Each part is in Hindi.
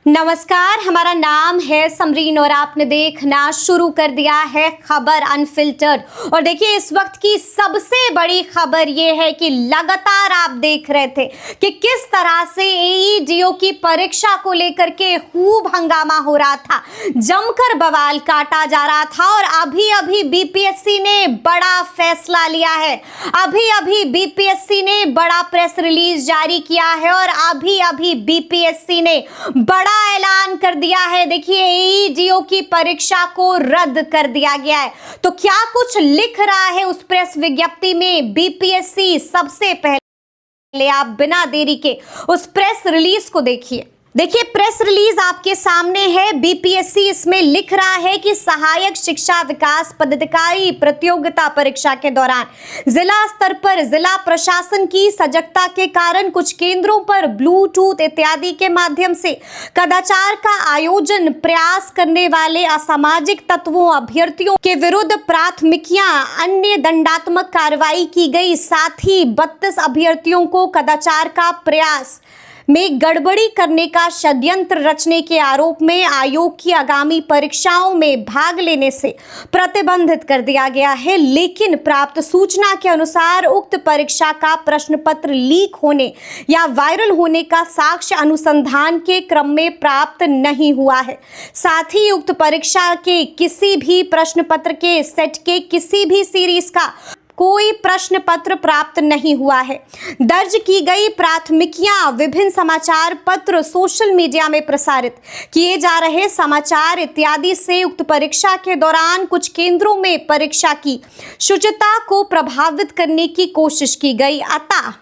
नमस्कार, हमारा नाम है समरीन और आपने देखना शुरू कर दिया है खबर अनफिल्टर्ड। और देखिए, इस वक्त की सबसे बड़ी खबर ये है कि लगातार आप देख रहे थे कि किस तरह से एईडीओ की परीक्षा को लेकर के खूब हंगामा हो रहा था, जमकर बवाल काटा जा रहा था। और अभी अभी बीपीएससी ने बड़ा फैसला लिया है। अभी अभी बीपीएससी ने बड़ा प्रेस रिलीज जारी किया है और अभी अभी बीपीएससी ने बड़ा ऐलान कर दिया है। देखिए, एईडीओ की परीक्षा को रद्द कर दिया गया है। तो क्या कुछ लिख रहा है उस प्रेस विज्ञप्ति में बीपीएससी? सबसे पहले आप बिना देरी के उस प्रेस रिलीज को देखिए। देखिए, प्रेस रिलीज आपके सामने है। बीपीएससी इसमें लिख रहा है कि सहायक शिक्षा विकास पदाधिकारी प्रतियोगिता परीक्षा के दौरान जिला स्तर पर जिला प्रशासन की सजगता के कारण कुछ केंद्रों पर ब्लूटूथ इत्यादि के माध्यम से कदाचार का आयोजन प्रयास करने वाले असामाजिक तत्वों अभ्यर्थियों के विरुद्ध प्राथमिकियां अन्य दंडात्मक कार्रवाई की गई। साथ ही 32 अभ्यर्थियों को कदाचार का प्रयास में गड़बड़ी करने का षड्यंत्र रचने के आरोप में आयोग की आगामी परीक्षाओं में भाग लेने से प्रतिबंधित कर दिया गया है। लेकिन प्राप्त सूचना के अनुसार उक्त परीक्षा का प्रश्न पत्र लीक होने या वायरल होने का साक्ष्य अनुसंधान के क्रम में प्राप्त नहीं हुआ है। साथ ही उक्त परीक्षा के किसी भी प्रश्न पत्र के सेट के किसी भी सीरीज का कोई प्रश्न पत्र प्राप्त नहीं हुआ है। दर्ज की गई प्राथमिकियां विभिन्न समाचार पत्र, सोशल मीडिया में प्रसारित किए जा रहे समाचार इत्यादि से उक्त परीक्षा के दौरान कुछ केंद्रों में परीक्षा की शुचिता को प्रभावित करने की कोशिश की गई। अतः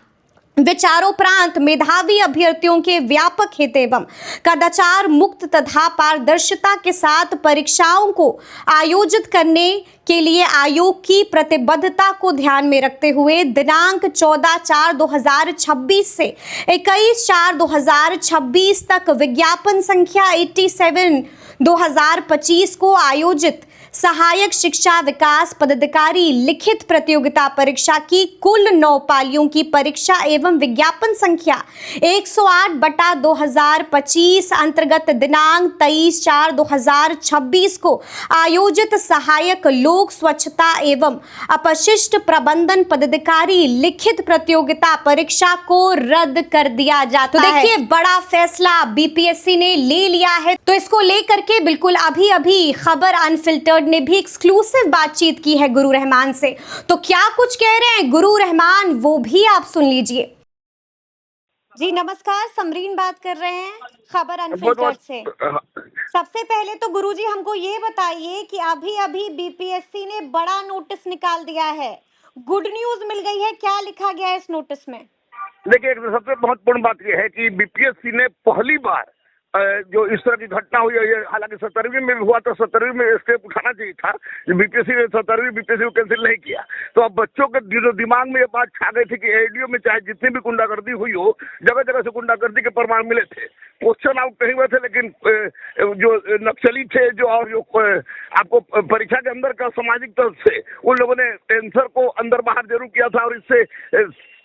विचारोपरांत मेधावी अभ्यर्थियों के व्यापक हित एवं कदाचार मुक्त तथा पारदर्शिता के साथ परीक्षाओं को आयोजित करने के लिए आयोग की प्रतिबद्धता को ध्यान में रखते हुए दिनांक 14/4/2026 से 21/4/2026 तक विज्ञापन संख्या 87/2025 को आयोजित सहायक शिक्षा विकास पदाधिकारी लिखित प्रतियोगिता परीक्षा की कुल 9 पालियों की परीक्षा एवं विज्ञापन संख्या 108/2025 अंतर्गत दिनांक 23/4/2026 को आयोजित सहायक लोक स्वच्छता एवं अपशिष्ट प्रबंधन पदाधिकारी लिखित प्रतियोगिता परीक्षा को रद्द कर दिया जाता है। देखिए, बड़ा फैसला बीपीएससी ने ले लिया है। तो इसको लेकर के बिल्कुल अभी अभी खबर अनफिल्टर्ड ने भी एक्सक्लूसिव बातचीत की है गुरु रहमान से। तो क्या कुछ कह रहे हैं गुरु रहमान, वो भी आप सुन लीजिए। जी नमस्कार, समरीन बात कर रहे हैं खबर अनफिल्टर्ड से। सबसे पहले तो गुरुजी हमको ये बताइए कि अभी अभी बीपीएससी ने बड़ा नोटिस निकाल दिया है, गुड न्यूज मिल गई है, क्या लिखा गया है इस नोटिस में? देखिए, सबसे महत्वपूर्ण बात यह है कि बीपीएससी ने पहली बार जो इस तरह की घटना हुई है, हालांकि 17वीं में भी हुआ तो 17वीं में स्टेप उठाना चाहिए था। बीपीएससी ने 17वीं बीपीएससी को कैंसिल नहीं किया। तो अब बच्चों के दिमाग में ये बात छा गई थी कि एईडीओ में चाहे जितनी भी गुंडागर्दी हुई हो, जगह जगह से गुंडागर्दी के प्रमाण मिले थे। क्वेश्चन आउट नहीं हुए थे, लेकिन जो नक्सली थे जो और जो आपको परीक्षा के अंदर का सामाजिक तर्क से उन लोगों ने आंसर को अंदर बाहर जरूर किया था और इससे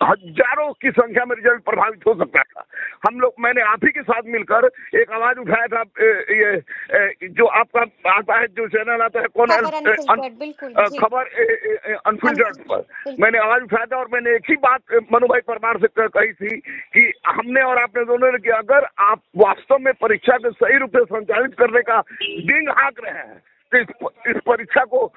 हजारों की संख्या में रिजल्ट प्रभावित हो सकता था। हम लोग, मैंने आप ही के साथ मिलकर एक आवाज उठाया था, ये जो आपका आता है, जो चैनल आता है कौन खबर अनफिल्टर्ड पर, मैंने आवाज उठाया था और मैंने एक ही बात मनु भाई परमार से कही थी कि हमने और आपने दोनों ने कि अगर आप वास्तव में परीक्षा को सही रूप से संचालित करने का डिंग हाँक रहे हैं तो इस परीक्षा को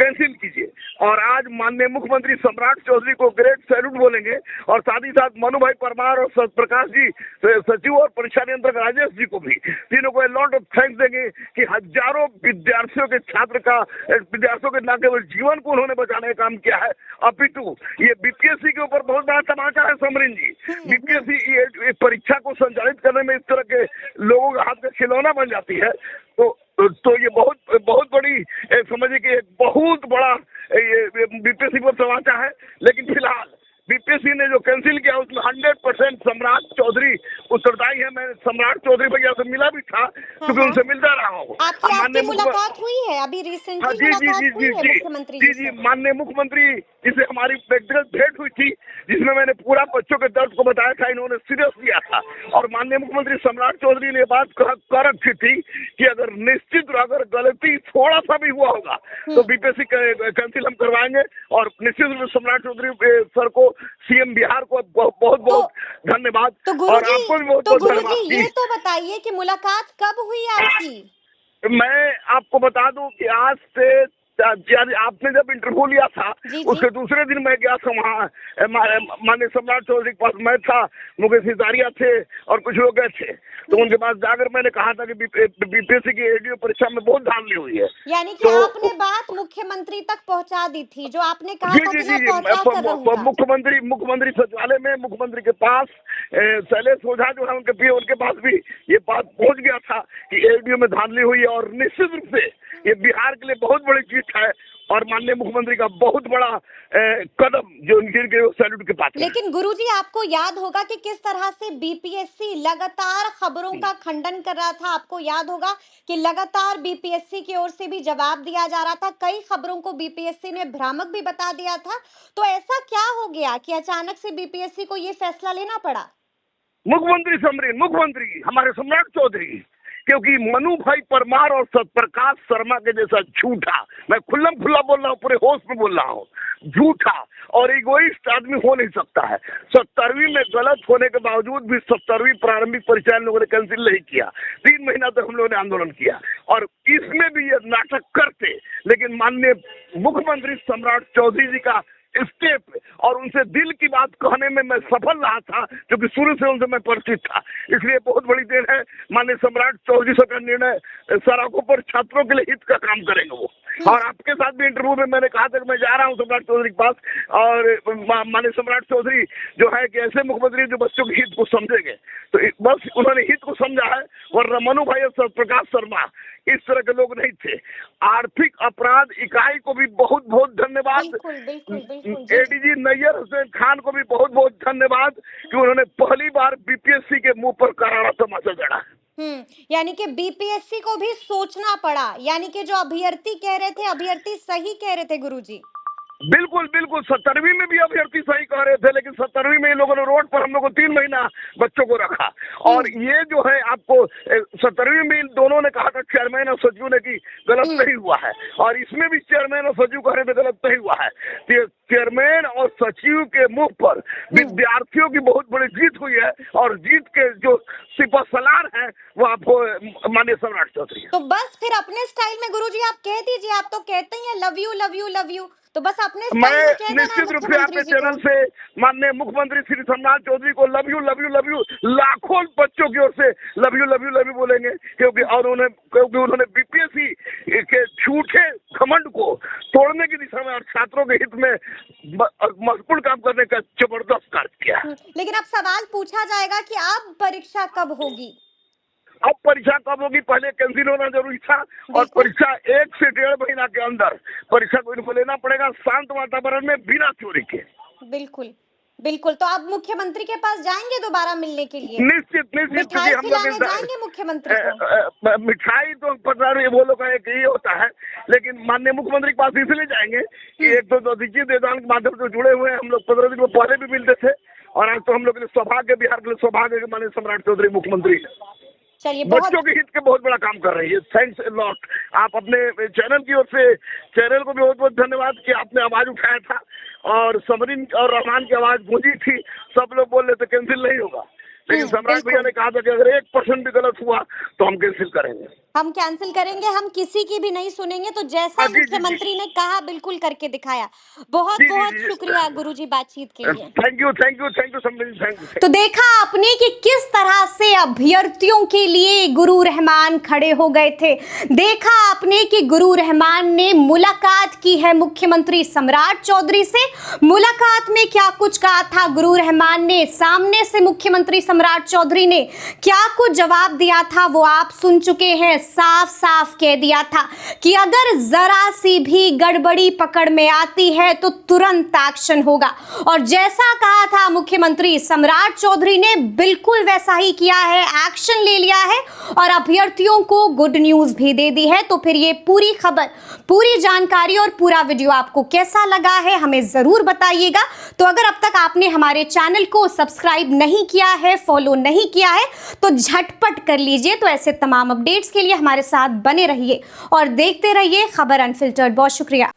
कैंसिल कीजिए। और आज माननीय मुख्यमंत्री सम्राट चौधरी को ग्रेट सैल्यूट बोलेंगे और साथ ही साथ मनु भाई परमार और सत्यप्रकाश जी सचिव और परीक्षा नियंत्रक राजेश जी को भी, तीनों को लॉट ऑफ थैंक्स देंगे कि हजारों विद्यार्थियों के विद्यार्थियों के न केवल जीवन को उन्होंने बचाने का काम किया है, अपितु ये बीपीएससी के ऊपर बहुत बड़ा तमाचा है समरीन जी। बीपीएससी ये परीक्षा को संचालित करने में इस तरह के लोगों के हाथ का खिलौना बन जाती है। तो ये बहुत बड़ी समझिए कि एक बहुत बड़ा ये बीपीएससी पर तमाचा है। लेकिन फिलहाल बीपीएससी ने जो कैंसिल किया उसमें 100% सम्राट चौधरी उत्तरदायी है। मैं सम्राट चौधरी भैया से मिला भी था, क्योंकि उनसे मिलता रहा हूँ। आपकी मुलाकात हुई है अभी रिसेंटली? हाँ, जी मुख्यमंत्री जी, माननीय मुख्यमंत्री जिसे हमारी व्यक्तिगत भेंट हुई थी, जिसमें मैंने पूरा बच्चों के दर्द को बताया था, इन्होंने सीरियस लिया था। और माननीय मुख्यमंत्री सम्राट चौधरी ने बात कर रखी थी कि अगर निश्चित अगर गलती थोड़ा सा भी हुआ होगा तो बीपीएससी कैंसिल हम करवाएंगे। और निश्चित रूप से सम्राट चौधरी सर को, सीएम बिहार को बहुत बहुत धन्यवाद। और आपको भी बहुत बहुत धन्यवाद। ये तो बताइए कि मुलाकात कब हुई आपकी? मैं आपको बता दूं कि आज से आपने जब इंटरव्यू लिया था उसके दूसरे दिन मैं गया था वहाँ, माननीय सम्राट चौधरी के पास मैं था, मुकेश सितारिया थे और कुछ लोग गए थे। तो उनके पास जाकर मैंने कहा था कि बीपीएससी की एडीओ परीक्षा में बहुत धांधली हुई है। यानी कि आपने बात मुख्यमंत्री तक पहुंचा दी थी, जो आपने कहा था कि मैं पहुंचा कर रहूंगा। मुख्यमंत्री सचिवालय में, मुख्यमंत्री के पास, शैलेश ओझा जो है उनके पीए, उनके पास भी ये बात पहुंच गया था कि एडीओ में धांधली हुई है। और निश्चित रूप से ये बिहार के लिए बहुत बड़ी जीत है और माननीय मुख्यमंत्री का बहुत बड़ा कदम जो उनके सैल्यूट के पास है। लेकिन गुरुजी, आपको याद होगा कि किस तरह से बीपीएससी लगातार खबरों का खंडन कर रहा था। आपको याद होगा कि लगातार बीपीएससी की ओर से भी जवाब दिया जा रहा था। कई खबरों को बीपीएससी ने भ्रामक भी बता दिया था। तो ऐसा क्या हो गया कि अचानक से बीपीएससी को ये फैसला लेना पड़ा? मुख्यमंत्री हमारे सम्राट चौधरी, क्योंकि मनु भाई परमार और सत्यप्रकाश शर्मा के जैसा झूठा, मैं खुल्लम खुल्ला बोल रहा हूँ, पूरे होश में बोल रहा हूँ, झूठा और इगोइस्ट आदमी हो नहीं सकता है। 70वीं में गलत होने के बावजूद भी 70वीं प्रारंभिक परीक्षा इन लोगों ने कैंसिल नहीं किया। 3 महीना तक हम लोगों ने आंदोलन किया और इसमें भी ये नाटक करते, लेकिन माननीय मुख्यमंत्री सम्राट चौधरी जी का स्टेप और उनसे दिल की बात कहने में मैं सफल रहा था, क्योंकि शुरू से उनसे मैं परिचित था। इसलिए बहुत बड़ी देर है माननीय सम्राट चौधरी का निर्णय सड़कों पर छात्रों के लिए हित का काम करेंगे वो। और आपके साथ भी इंटरव्यू में मैंने कहा था कि मैं जा रहा हूं सम्राट चौधरी के पास, और माननीय सम्राट चौधरी जो है कि ऐसे मुख्यमंत्री जो बच्चों के हित को समझेंगे, तो बस उन्होंने हित को समझा है। वरना मनु भाई और सत्यप्रकाश शर्मा इस तरह के लोग नहीं थे। आर्थिक अपराध इकाई को भी बहुत बहुत धन्यवाद। एडीजी नैयर हुसैन खान को भी बहुत बहुत धन्यवाद कि उन्होंने पहली बार बीपीएससी के मुंह पर करारा तमाचा जड़ा। यानी कि बीपीएससी को भी सोचना पड़ा, यानी कि जो अभ्यर्थी कह रहे थे, अभ्यर्थी सही कह रहे थे गुरुजी। बिल्कुल 70वीं में भी अभ्यर्थी सही कह रहे थे, लेकिन 70वीं में इन लोगों ने रोड पर हम लोग को 3 महीना बच्चों को रखा। और ये जो है आपको 70वीं में इन दोनों ने कहा था, चेयरमैन और सचिव ने, कि गलत नहीं हुआ है, और इसमें भी चेयरमैन और सचिव कह रहे थे गलत नहीं हुआ है। चेयरमैन और सचिव के मुंह पर विद्यार्थियों की बहुत बड़ी जीत हुई है, और जीत के जो सिपहसालार है वो आपको माननीय सम्राट चौधरी। तो बस फिर अपने स्टाइल में गुरुजी आप कह दीजिए, आप तो कहते ही हैं love you love you love you, तो बस अपने मैं निश्चित रूप से आपके चैनल से माननीय मुख्यमंत्री श्री सम्राट चौधरी को love you love you love you लाखों बच्चों की ओर से love you love you love you बोलेंगे, क्योंकि उन्होंने बीपीएससी के झूठे घमंड को तोड़ने की दिशा में और छात्रों के हित में महत्वपूर्ण काम करने का जबरदस्त कार्य किया। लेकिन अब सवाल पूछा जाएगा कि अब परीक्षा कब होगी? अब परीक्षा कब होगी, पहले कैंसिल होना जरूरी था, और परीक्षा 1 से 1.5 महीना के अंदर परीक्षा को इनको लेना पड़ेगा, शांत वातावरण में, बिना चोरी के। बिल्कुल बिल्कुल। तो आप मुख्यमंत्री के पास जाएंगे दोबारा मिलने के लिए? निश्चित मिठाई खिलाने जाएंगे मुख्यमंत्री को? मिठाई तो पता नहीं, वो लोग का एक ये होता है, लेकिन माननीय मुख्यमंत्री के पास इसलिए जाएंगे कि एक तो दीजिए देदान के माध्यम से जुड़े हुए हैं हम लोग, 15 दिन में पहले भी मिलते थे, और आज तो हम लोग के लिए सौभाग्य, बिहार के लिए सौभाग्य के माननीय सम्राट चौधरी मुख्यमंत्री चलिए बच्चों के हित के बहुत बड़ा काम कर रही है। Thanks a lot. आप अपने चैनल की ओर से, चैनल को भी बहुत बहुत धन्यवाद कि आपने आवाज उठाया था, और समरीन और रहमान की आवाज गूंजी थी। सब लोग बोल रहे थे कैंसिल नहीं होगा, लेकिन सम्राट भैया ने कहा था कि अगर 1% भी गलत हुआ तो हम कैंसिल करेंगे, हम कैंसिल करेंगे, हम किसी की भी नहीं सुनेंगे। तो जैसा मुख्यमंत्री ने कहा बिल्कुल करके दिखाया। बहुत बहुत शुक्रिया गुरुजी बातचीत के लिए। Thank you Samreen, thank you. तो देखा आपने कि किस तरह से अभ्यर्थियों के लिए गुरु रहमान खड़े हो गए थे। देखा आपने कि गुरु रहमान ने मुलाकात की है मुख्यमंत्री सम्राट चौधरी से। मुलाकात में क्या कुछ कहा था गुरु रहमान ने, सामने से मुख्यमंत्री सम्राट सम्राट चौधरी ने क्या कुछ जवाब दिया था वो आप सुन चुके हैं। साफ साफ कह दिया था कि अगर जरा सी भी गड़बड़ी पकड़ में आती है तो तुरंत एक्शन होगा। और जैसा कहा था मुख्यमंत्री सम्राट चौधरी ने बिल्कुल वैसा ही किया है, एक्शन ले लिया है और अभ्यर्थियों को गुड न्यूज भी दे दी है। तो फिर ये पूरी खबर, पूरी जानकारी और पूरा वीडियो आपको कैसा लगा है हमें जरूर बताइएगा। तो अगर अब तक आपने हमारे चैनल को सब्सक्राइब नहीं किया है, फॉलो नहीं किया है तो झटपट कर लीजिए। तो ऐसे तमाम अपडेट्स के लिए हमारे साथ बने रहिए और देखते रहिए खबर अनफिल्टर्ड। बहुत शुक्रिया।